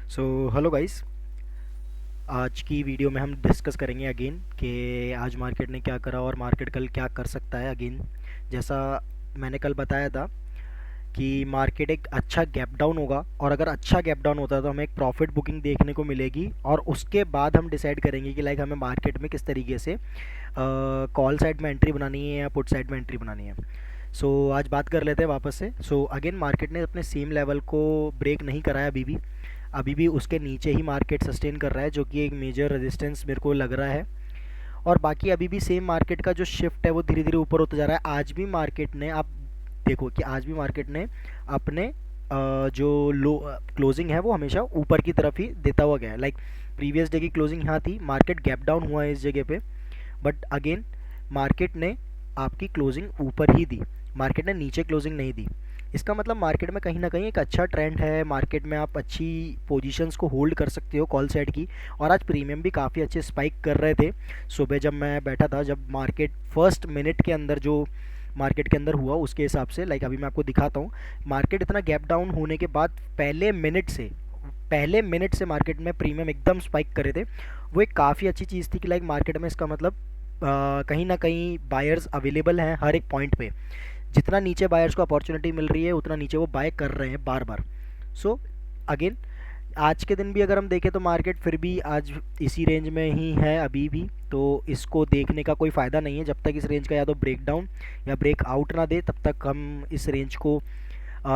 So hello guys. आज की video में हम डिस्कस करेंगे अगेन कि आज मार्केट ने क्या करा और मार्केट कल क्या कर सकता है अगेन। जैसा मैंने कल बताया था कि मार्केट एक अच्छा गैप डाउन होगा, और अगर अच्छा गैप डाउन होता है तो हमें एक प्रॉफिट बुकिंग देखने को मिलेगी, और उसके बाद हम डिसाइड करेंगे कि लाइक हमें मार्केट में किस तरीके से कॉल साइड में एंट्री बनानी है या पुट साइड में एंट्री बनानी है। आज बात कर लेते हैं वापस से। अगेन मार्केट ने अपने सेम लेवल को ब्रेक नहीं कराया अभी भी उसके नीचे ही मार्केट सस्टेन कर रहा है, जो कि एक मेजर रेजिस्टेंस मेरे को लग रहा है। और बाकी अभी भी सेम मार्केट का जो शिफ्ट है वो धीरे धीरे ऊपर होता जा रहा है। आज भी मार्केट ने, आप देखो कि आज भी मार्केट ने अपने जो लो क्लोजिंग है वो हमेशा ऊपर की तरफ ही देता हुआ गया है। लाइक प्रीवियस डे की क्लोजिंग यहाँ थी, मार्केट गैप डाउन हुआ है इस जगह पे, बट अगेन मार्केट ने आपकी क्लोजिंग ऊपर ही दी, मार्केट ने नीचे क्लोजिंग नहीं दी। इसका मतलब मार्केट में कहीं ना कहीं एक अच्छा ट्रेंड है, मार्केट में आप अच्छी पोजीशंस को होल्ड कर सकते हो कॉल साइड की। और आज प्रीमियम भी काफ़ी अच्छे स्पाइक कर रहे थे। सुबह जब मैं बैठा था, जब मार्केट फर्स्ट मिनट के अंदर जो मार्केट के अंदर हुआ उसके हिसाब से, लाइक अभी मैं आपको दिखाता हूँ। मार्केट इतना गैप डाउन होने के बाद पहले मिनट से मार्केट में प्रीमियम एकदम स्पाइक कर रहे थे। वो एक काफ़ी अच्छी चीज़ थी कि लाइक मार्केट में इसका मतलब कहीं ना कहीं बायर्स अवेलेबल हैं हर एक पॉइंट पे। जितना नीचे बायर्स को अपॉर्चुनिटी मिल रही है उतना नीचे वो बाय कर रहे हैं बार बार। सो अगेन आज के दिन भी अगर हम देखें तो मार्केट फिर भी आज इसी रेंज में ही है अभी भी। तो इसको देखने का कोई फ़ायदा नहीं है, जब तक इस रेंज का या तो ब्रेक डाउन या ब्रेक आउट ना दे तब तक हम इस रेंज को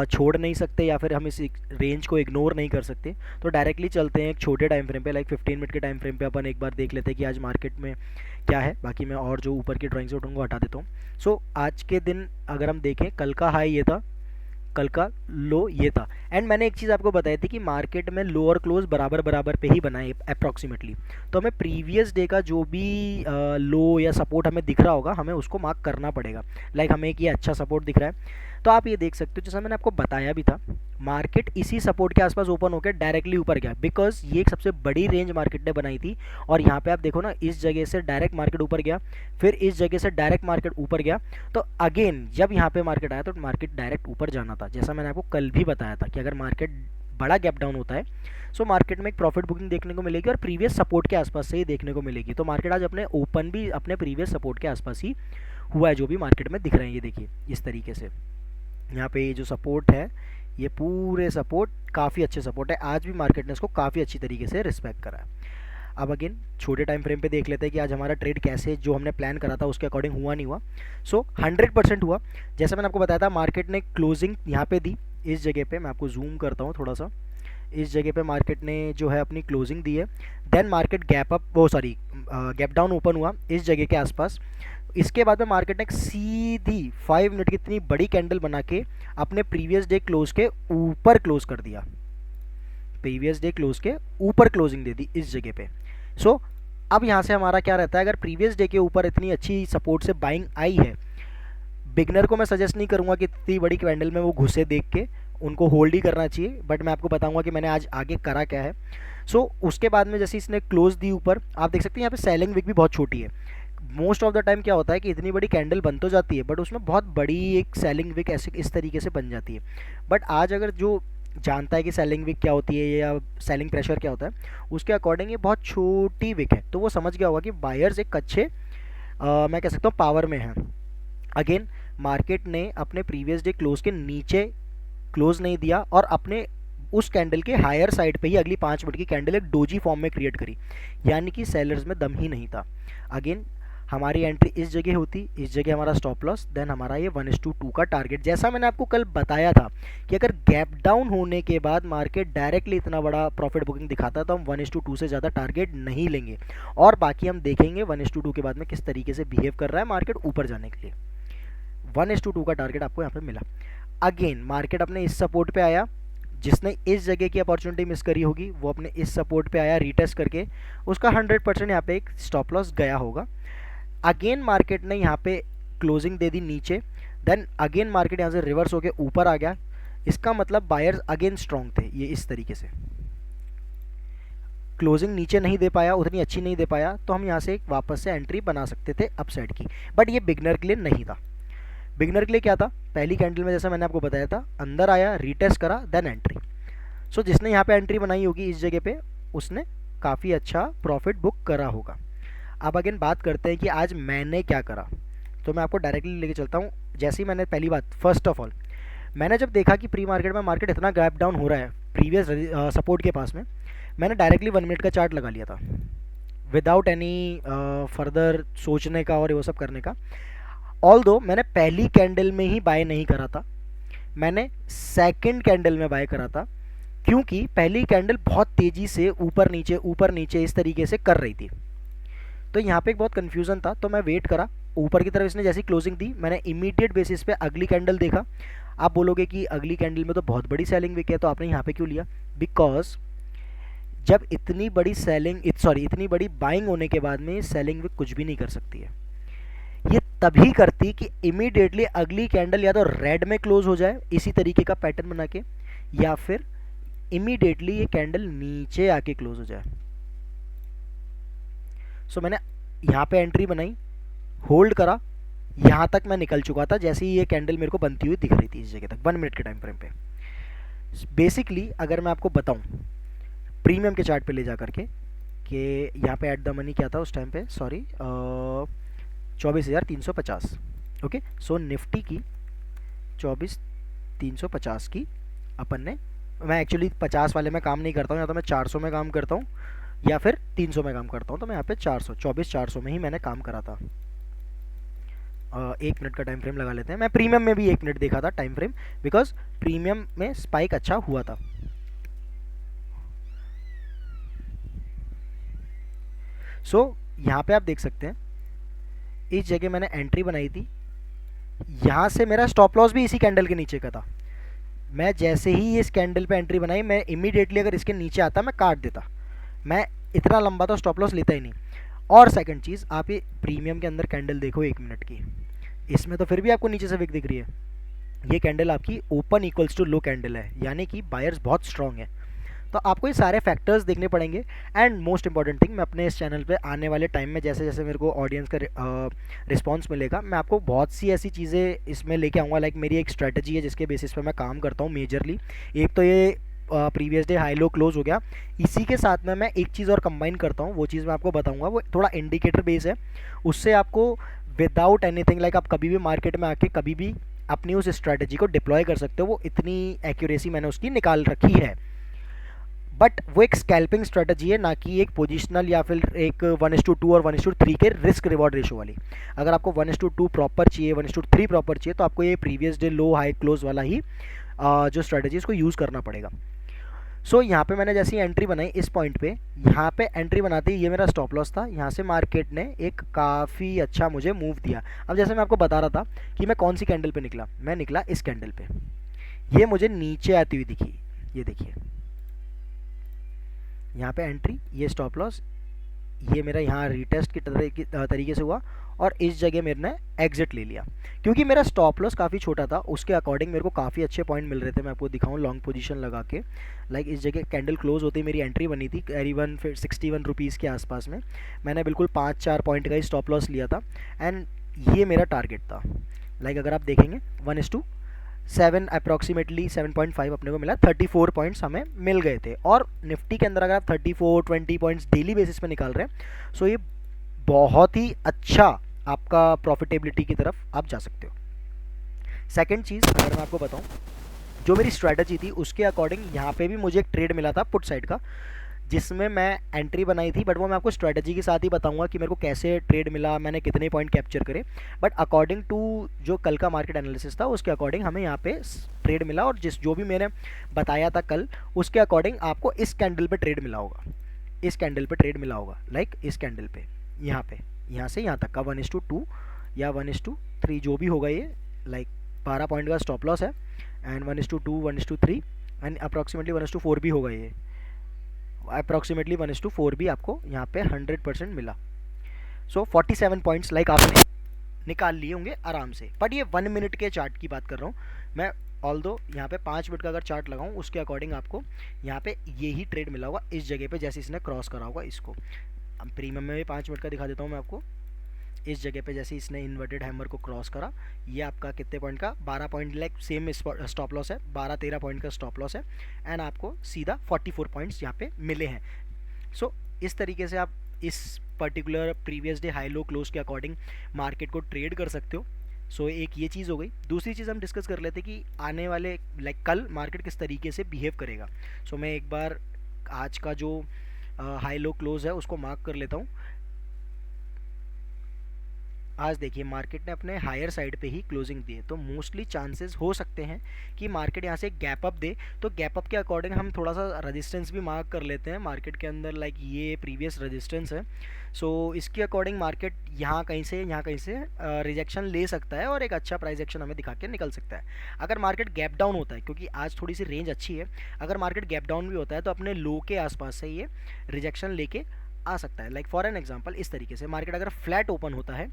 छोड़ नहीं सकते, या फिर हम इस रेंज को इग्नोर नहीं कर सकते। तो डायरेक्टली चलते हैं एक छोटे टाइम फ्रेम पे, लाइक 15 मिनट के टाइम फ्रेम पे अपन एक बार देख लेते हैं कि आज मार्केट में क्या है। बाकी मैं और जो ऊपर की ड्राइंग से उठूँगा हटा देता हूँ। आज के दिन अगर हम देखें, कल का हाई ये था, कल का लो ये था। एंड मैंने एक चीज़ आपको बताई थी कि मार्केट में लो और क्लोज बराबर बराबर पे ही बनाए अप्रॉक्सीमेटली। तो हमें प्रीवियस डे का जो भी लो या सपोर्ट हमें दिख रहा होगा, हमें उसको मार्क करना पड़ेगा। लाइक हमें एक ये अच्छा सपोर्ट दिख रहा है, तो आप ये देख सकते हो जैसा मैंने आपको बताया भी था, मार्केट इसी सपोर्ट के आसपास ओपन होकर डायरेक्टली ऊपर गया, बिकॉज ये एक सबसे बड़ी रेंज मार्केट ने बनाई थी। और यहाँ पे आप देखो ना, इस जगह से डायरेक्ट मार्केट ऊपर गया, फिर इस जगह से डायरेक्ट मार्केट ऊपर गया। तो अगेन जब यहाँ पे मार्केट आया तो मार्केट डायरेक्ट ऊपर जाना था, जैसा मैंने आपको कल भी बताया था कि अगर मार्केट बड़ा गैप डाउन होता है सो मार्केट में एक प्रॉफिट बुकिंग देखने को मिलेगी और प्रीवियस सपोर्ट के आसपास से ही देखने को मिलेगी। तो मार्केट आज अपने ओपन भी अपने प्रीवियस सपोर्ट के आसपास ही हुआ है, जो भी मार्केट में दिख रहे हैं। ये देखिए इस तरीके से यहाँ पे ये जो सपोर्ट है, ये पूरे सपोर्ट काफ़ी अच्छे सपोर्ट है। आज भी मार्केट ने इसको काफ़ी अच्छी तरीके से रिस्पेक्ट करा है। अब अगेन छोटे टाइम फ्रेम पे देख लेते हैं कि आज हमारा ट्रेड कैसे जो हमने प्लान करा था उसके अकॉर्डिंग हुआ नहीं हुआ। 100% हुआ। जैसा मैंने आपको बताया था, मार्केट ने क्लोजिंग यहाँ पे दी, इस जगह पे मैं आपको जूम करता हूँ थोड़ा सा। इस जगह पे मार्केट ने जो है अपनी क्लोजिंग दी है, देन मार्केट गैप अप वो सॉरी गैप डाउन ओपन हुआ इस जगह के आसपास। इसके बाद में मार्केट ने एक सीधी 5 मिनट की इतनी बड़ी कैंडल बना के अपने प्रीवियस डे क्लोज के ऊपर क्लोज कर दिया, प्रीवियस डे क्लोज के ऊपर क्लोजिंग दे दी इस जगह पे। अब यहाँ से हमारा क्या रहता है, अगर प्रीवियस डे के ऊपर इतनी अच्छी सपोर्ट से बाइंग आई है, बिगनर को मैं सजेस्ट नहीं करूँगा कि इतनी बड़ी कैंडल में वो घुसे देख के, उनको होल्ड ही करना चाहिए। बट मैं आपको बताऊंगा कि मैंने आज आगे करा क्या है। उसके बाद में जैसे इसने क्लोज दी ऊपर, आप देख सकते हैं यहाँ पे सेलिंग विक भी बहुत छोटी है। मोस्ट ऑफ द टाइम क्या होता है कि इतनी बड़ी कैंडल बन तो जाती है बट उसमें बहुत बड़ी एक सेलिंग विक ऐसे इस तरीके से बन जाती है। बट आज अगर जो जानता है कि सेलिंग विक क्या होती है या सेलिंग प्रेशर क्या होता है, उसके अकॉर्डिंग ये बहुत छोटी विक है, तो वो समझ गया होगा कि बायर्स एक अच्छे मैं कह सकता हूँ पावर में है। अगेन मार्केट ने अपने प्रीवियस डे क्लोज के नीचे क्लोज नहीं दिया और अपने उस कैंडल के हायर साइड पे ही अगली 5 मिनट की कैंडल एक डोजी फॉर्म में क्रिएट करी, यानी कि सेलर्स में दम ही नहीं था। अगेन हमारी एंट्री इस जगह होती, इस जगह हमारा स्टॉप लॉस, देन हमारा ये 1:2 का टारगेट। जैसा मैंने आपको कल बताया था कि अगर गैप डाउन होने के बाद मार्केट डायरेक्टली इतना बड़ा प्रॉफिट बुकिंग दिखाता है तो हम 1:2 से ज़्यादा टारगेट नहीं लेंगे, और बाकी हम देखेंगे 1:2 के बाद में किस तरीके से बिहेव कर रहा है मार्केट ऊपर जाने के लिए। 1:2 का टारगेट आपको यहाँ पे मिला। अगेन मार्केट अपने इस सपोर्ट पे आया, जिसने इस जगह की अपॉर्चुनिटी मिस करी होगी वो अपने इस सपोर्ट पे आया रीटेस्ट करके, उसका 100% यहाँ पे एक स्टॉप लॉस गया होगा। अगेन मार्केट ने यहाँ पे क्लोजिंग दे दी नीचे, देन अगेन मार्केट यहाँ से रिवर्स होके ऊपर आ गया। इसका मतलब बायर्स अगेन स्ट्रॉन्ग थे, ये इस तरीके से क्लोजिंग नीचे नहीं दे पाया, उतनी अच्छी नहीं दे पाया, तो हम यहाँ से एक वापस से एंट्री बना सकते थे अपसाइड की। बट ये बिगनर के लिए नहीं था। बिगनर के लिए क्या था, पहली कैंडल में जैसा मैंने आपको बताया था, अंदर आया रीटेस्ट करा देन एंट्री। सो जिसने यहाँ पे एंट्री बनाई होगी इस जगह पे, उसने काफ़ी अच्छा प्रॉफिट बुक करा होगा। अब अगेन बात करते हैं कि आज मैंने क्या करा, तो मैं आपको डायरेक्टली लेके चलता हूँ। जैसे ही मैंने पहली बात, फर्स्ट ऑफ ऑल मैंने जब देखा कि प्री मार्केट में मार्केट इतना गैप डाउन हो रहा है प्रीवियस सपोर्ट के पास में, मैंने डायरेक्टली 1 मिनट का चार्ट लगा लिया था विदाउट एनी फर्दर सोचने का और वो सब करने का। ऑल दो मैंने पहली कैंडल में ही बाय नहीं करा था, मैंने सेकंड कैंडल में बाय करा था, क्योंकि पहली कैंडल बहुत तेज़ी से ऊपर नीचे इस तरीके से कर रही थी। तो यहाँ पे एक बहुत कन्फ्यूज़न था, तो मैं वेट करा। ऊपर की तरफ इसने जैसी क्लोजिंग दी, मैंने इमीडिएट बेसिस पे अगली कैंडल देखा। आप बोलोगे कि अगली कैंडल में तो बहुत बड़ी सेलिंग विक है, तो आपने यहाँ पे क्यों लिया? बिकॉज जब इतनी बड़ी इतनी बड़ी बाइंग होने के बाद में सेलिंग विक कुछ भी नहीं कर सकती है। ये तभी करती कि इमीडिएटली अगली कैंडल या तो रेड में क्लोज हो जाए इसी तरीके का पैटर्न बना के, या फिर इमीडिएटली ये कैंडल नीचे आके क्लोज हो जाए। सो मैंने यहाँ पे एंट्री बनाई, होल्ड करा, यहाँ तक मैं निकल चुका था जैसे ही ये कैंडल मेरे को बनती हुई दिख रही थी इस जगह तक 1 मिनट के टाइम फ्रेम पे। बेसिकली अगर मैं आपको बताऊँ प्रीमियम के चार्ट पे ले जा करके कि यहाँ पे एट द मनी क्या था उस टाइम पे, सॉरी 24,350। ओके, सो निफ्टी की 24,350 की अपन ने, मैं एक्चुअली 50 वाले में काम नहीं करता हूँ, या तो मैं 400 में काम करता हूँ या फिर 300 में काम करता हूँ, तो मैं यहाँ पे 24,400 में ही मैंने काम करा था। 1 मिनट का टाइम फ्रेम लगा लेते हैं। मैं प्रीमियम में भी 1 मिनट देखा था टाइम फ्रेम, बिकॉज प्रीमियम में स्पाइक अच्छा हुआ था। सो यहाँ पे आप देख सकते हैं इस जगह मैंने एंट्री बनाई थी, यहाँ से मेरा स्टॉप लॉस भी इसी कैंडल के नीचे का था। मैं जैसे ही इस कैंडल पे एंट्री बनाई, मैं इमीडिएटली अगर इसके नीचे आता मैं काट देता, मैं इतना लंबा तो स्टॉप लॉस लेता ही नहीं। और सेकंड चीज़, आप ये प्रीमियम के अंदर कैंडल देखो 1 मिनट की, इसमें तो फिर भी आपको नीचे से विक दिख रही है। ये कैंडल आपकी open equals to low candle है, यानी कि बायर्स बहुत स्ट्रांग है। तो आपको ये सारे फैक्टर्स देखने पड़ेंगे। एंड मोस्ट इंपॉर्टेंट थिंग, मैं अपने इस चैनल पे आने वाले टाइम में जैसे जैसे मेरे को ऑडियंस का रिस्पॉन्स मिलेगा, मैं आपको बहुत सी ऐसी चीज़ें इसमें लेके आऊँगा। लाइक मेरी एक स्ट्रेटजी है जिसके बेसिस पे मैं काम करता हूँ मेजरली। एक तो ये previous day high low close हो गया, इसी के साथ में मैं एक चीज़ और कंबाइन करता हूँ, वो चीज़ मैं आपको बताऊँगा, वो थोड़ा इंडिकेटर बेस है। उससे आपको विदाउट एनीथिंग लाइक आप कभी भी मार्केट में आके कभी भी अपनी उस स्ट्रैटेजी को डिप्लॉय कर सकते हो। वो इतनी एक्यूरेसी मैंने उसकी निकाल रखी है। बट वो एक स्कैल्पिंग स्ट्रेटजी है, ना कि एक पोजिशनल या फिर एक 1:2 और 1:3 के रिस्क रिवॉर्ड रेशो वाली। अगर आपको 1:2 प्रॉपर चाहिए, 1:3 प्रॉपर चाहिए, तो आपको ये प्रीवियस डे लो हाई क्लोज वाला ही जो स्ट्रेटजी इसको यूज़ करना पड़ेगा। सो यहाँ पे मैंने जैसी एंट्री बनाई इस पॉइंट पे, यहाँ पे एंट्री बनाते ही ये मेरा स्टॉप लॉस था। यहाँ से मार्केट ने एक काफ़ी अच्छा मुझे मूव दिया। अब जैसे मैं आपको बता रहा था कि मैं कौन सी कैंडल पे निकला, मैं निकला इस कैंडल पे, ये मुझे नीचे आती हुई दिखी, ये देखिए यहाँ पे एंट्री, ये स्टॉप लॉस, ये मेरा यहाँ रीटेस्ट की तरीके से हुआ, और इस जगह मेरे ने एग्जिट ले लिया। क्योंकि मेरा स्टॉप लॉस काफ़ी छोटा था, उसके अकॉर्डिंग मेरे को काफ़ी अच्छे पॉइंट मिल रहे थे। मैं आपको दिखाऊं लॉन्ग पोजीशन लगा के, लाइक इस जगह कैंडल क्लोज होती मेरी एंट्री बनी थी करीबन फिर 61 रुपीज़ के आसपास में। मैंने बिल्कुल 5-4 पॉइंट का ही स्टॉप लॉस लिया था, एंड ये मेरा टारगेट था। लाइक अगर आप देखेंगे 1:7 अप्रॉक्सीमेटली 7.5 अपने को मिला, 34 पॉइंट्स हमें मिल गए थे। और निफ्टी के अंदर अगर आप 34-20 पॉइंट्स डेली बेसिस पे निकाल रहे हैं, सो ये बहुत ही अच्छा आपका प्रॉफिटेबिलिटी की तरफ आप जा सकते हो। सेकंड चीज़ अगर मैं आपको बताऊं, जो मेरी स्ट्रैटेजी थी उसके अकॉर्डिंग यहाँ पे भी मुझे एक ट्रेड मिला था पुट साइड का, जिसमें मैं एंट्री बनाई थी। बट वो मैं आपको स्ट्रैटेजी के साथ ही बताऊंगा कि मेरे को कैसे ट्रेड मिला, मैंने कितने पॉइंट कैप्चर करे। बट अकॉर्डिंग टू जो कल का मार्केट एनालिसिस था उसके अकॉर्डिंग हमें यहाँ पे ट्रेड मिला, और जो भी मैंने बताया था कल उसके अकॉर्डिंग आपको इस कैंडल पे ट्रेड मिला होगा, इस कैंडल पे ट्रेड मिला होगा। लाइक इस कैंडल पे यहाँ से यहाँ तक का 1:2 या 1:3 जो भी होगा ये, लाइक 12 पॉइंट का स्टॉप लॉस है, एंड 1:2 1:3 एंड अप्रॉक्सीमेटली 1:4 भी होगा ये, अप्रॉक्सीमेटली 1:4 भी आपको यहाँ पे 100% मिला। सो 47 पॉइंट्स लाइक आपने निकाल लिए होंगे आराम से। बट ये 1 मिनट के चार्ट की बात कर रहा हूँ मैं, ऑल दो यहाँ पे 5 मिनट का अगर चार्ट लगाऊँ उसके अकॉर्डिंग आपको यहाँ पे यही ट्रेड मिला होगा इस जगह पे, जैसे इसने क्रॉस करा होगा इसको। अब प्रीमियम में भी 5 मिनट का दिखा देता हूँ मैं आपको। इस जगह पे जैसे इसने इन्वर्टेड हैमर को क्रॉस करा, ये आपका कितने पॉइंट का 12 point like same stop loss है, 12-13 पॉइंट का स्टॉप लॉस है एंड आपको सीधा 44 पॉइंट्स यहाँ पे मिले हैं। सो इस तरीके से आप इस particular previous day high low close के अकॉर्डिंग मार्केट को ट्रेड कर सकते हो। सो एक ये चीज़ हो गई। दूसरी चीज़ हम डिस्कस कर लेते कि आने वाले लाइक कल मार्केट किस तरीके से बिहेव करेगा। सो मैं एक बार आज का जो हाई लो क्लोज है उसको मार्क कर लेता हूँ। आज देखिए मार्केट ने अपने हायर साइड पे ही क्लोजिंग दी है, तो मोस्टली चांसेस हो सकते हैं कि मार्केट यहाँ से गैप अप दे। तो गैप अप के अकॉर्डिंग हम थोड़ा सा रेजिस्टेंस भी मार्क कर लेते हैं मार्केट के अंदर, लाइक ये प्रीवियस रेजिस्टेंस है। सो इसके अकॉर्डिंग मार्केट यहाँ कहीं से रिजेक्शन ले सकता है और एक अच्छा प्राइस एक्शन हमें दिखा के निकल सकता है। अगर मार्केट गैप डाउन होता है, क्योंकि आज थोड़ी सी रेंज अच्छी है, अगर मार्केट गैप डाउन भी होता है तो अपने लो के आसपास से ये रिजेक्शन लेके आ सकता है। लाइक फॉर एन एग्जांपल इस तरीके से मार्केट अगर फ्लैट ओपन होता है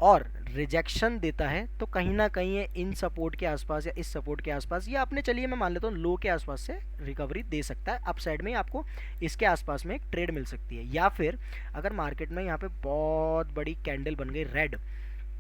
और रिजेक्शन देता है तो कहीं ना कहीं ये इन सपोर्ट के आसपास या इस सपोर्ट के आसपास या अपने, चलिए मैं मान लेता हूँ लो के आसपास से रिकवरी दे सकता है। अप साइड में आपको इसके आसपास में एक ट्रेड मिल सकती है। या फिर अगर मार्केट में यहाँ पे बहुत बड़ी कैंडल बन गई रेड,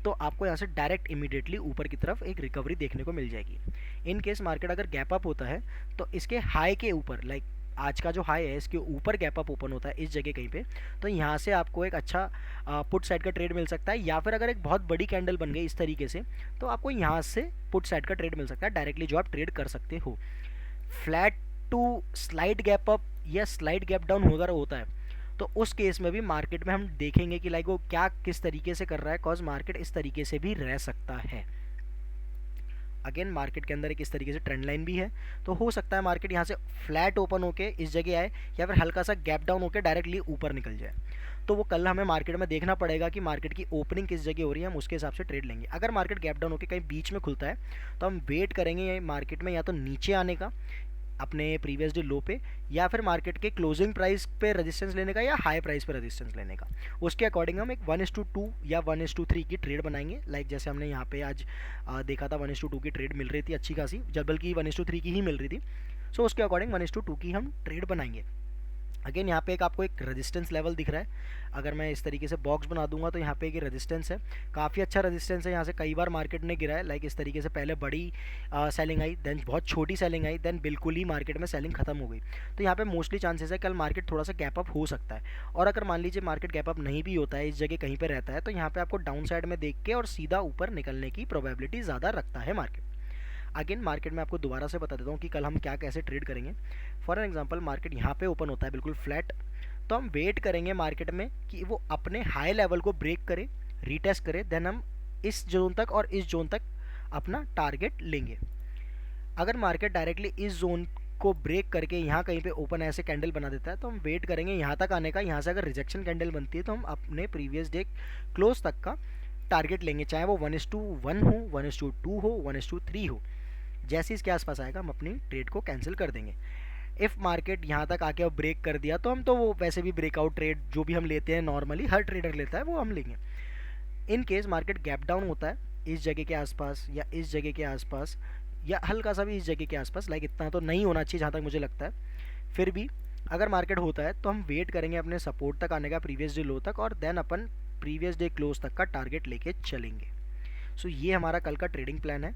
तो आपको यहाँ से डायरेक्ट इमीडिएटली ऊपर की तरफ एक रिकवरी देखने को मिल जाएगी। इन केस मार्केट अगर गैप अप होता है तो इसके हाई के ऊपर, लाइक आज का जो हाई है इसके ऊपर गैप अप ओपन होता है इस जगह कहीं पे, तो यहाँ से आपको एक अच्छा पुट साइड का ट्रेड मिल सकता है। या फिर अगर एक बहुत बड़ी कैंडल बन गई इस तरीके से तो आपको यहाँ से पुट साइड का ट्रेड मिल सकता है डायरेक्टली, जो आप ट्रेड कर सकते हो। Flat to slide gap up या स्लाइड गैप डाउन होता है तो उस केस में भी मार्केट में हम देखेंगे कि लाइक वो क्या किस तरीके से कर रहा है, कॉज मार्केट इस तरीके से भी रह सकता है। अगेन मार्केट के अंदर एक इस तरीके से ट्रेंड लाइन भी है, तो हो सकता है मार्केट यहाँ से फ्लैट ओपन होके इस जगह आए या फिर हल्का सा गैप डाउन होके डायरेक्टली ऊपर निकल जाए। तो वो कल हमें मार्केट में देखना पड़ेगा कि मार्केट की ओपनिंग किस जगह हो रही है, हम उसके हिसाब से ट्रेड लेंगे। अगर मार्केट गैप डाउन होकर कहीं बीच में खुलता है तो हम वेट करेंगे मार्केट में या तो नीचे आने का अपने प्रीवियस डे लो पे, या फिर मार्केट के क्लोजिंग प्राइस पे रेजिस्टेंस लेने का या हाई प्राइस पे रेजिस्टेंस लेने का। उसके अकॉर्डिंग हम एक 1:2 या 1:3 की ट्रेड बनाएंगे। लाइक जैसे हमने यहाँ पे आज देखा था 1:2 की ट्रेड मिल रही थी अच्छी खासी, जब बल्कि 1:3 की ही मिल रही थी। सो उसके अकॉर्डिंग 1:2 की हम ट्रेड बनाएंगे। अगेन यहाँ पे एक आपको एक रेजिस्टेंस लेवल दिख रहा है। अगर मैं इस तरीके से बॉक्स बना दूंगा तो यहाँ पे एक रेजिस्टेंस है, काफ़ी अच्छा रेजिस्टेंस है। यहाँ से कई बार मार्केट ने गिरा है, लाइक इस तरीके से पहले बड़ी सेलिंग आई, देन बहुत छोटी सेलिंग आई, देन बिल्कुल ही मार्केट में सेलिंग खत्म हो गई। तो यहाँ पे मोस्टली चांसेस है कल मार्केट थोड़ा सा गैप अप हो सकता है। और अगर मान लीजिए मार्केट गैप अप नहीं भी होता है, इस जगह कहीं पर रहता है, तो यहाँ पे आपको डाउन साइड में देख के और सीधा ऊपर निकलने की प्रोबेबिलिटी ज़्यादा रखता है मार्केट। अगेन मार्केट में आपको दोबारा से बता देता हूँ कि कल हम क्या कैसे ट्रेड करेंगे। फॉर एन एग्जांपल मार्केट यहाँ पे ओपन होता है बिल्कुल फ्लैट, तो हम वेट करेंगे मार्केट में कि वो अपने हाई लेवल को ब्रेक करे, रीटेस्ट करे, देन हम इस जोन तक और इस जोन तक अपना टारगेट लेंगे। अगर मार्केट डायरेक्टली इस जोन को ब्रेक करके यहाँ कहीं पे ओपन ऐसे कैंडल बना देता है तो हम वेट करेंगे यहाँ तक आने का। यहाँ से अगर रिजेक्शन कैंडल बनती है तो हम अपने प्रीवियस डे क्लोज तक का टारगेट लेंगे, चाहे वो 1:1 हो, 1:2 हो, 1:3 हो। जैसे इसके आसपास आएगा हम अपनी ट्रेड को कैंसिल कर देंगे। इफ़ मार्केट यहाँ तक आके अब ब्रेक कर दिया तो हम तो वो वैसे भी ब्रेकआउट ट्रेड जो भी हम लेते हैं नॉर्मली हर ट्रेडर लेता है वो हम लेंगे। In case market gap down होता है इस जगह के आसपास या इस जगह के आसपास या हल्का सा भी इस जगह के आसपास, लाइक इतना तो नहीं होना चाहिए जहाँ तक मुझे लगता है, फिर भी अगर मार्केट होता है तो हम वेट करेंगे अपने सपोर्ट तक आने का, प्रीवियस डे लो तक, और देन अपन प्रीवियस डे क्लोज तक का टारगेट लेके चलेंगे। सो ये हमारा कल का ट्रेडिंग प्लान है।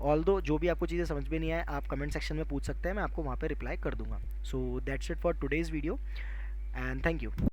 ऑल्दो जो भी आपको चीज़ें समझ में नहीं आए आप कमेंट सेक्शन में पूछ सकते हैं, मैं आपको वहाँ पे रिप्लाई कर दूंगा। So that's it for today's video and thank you.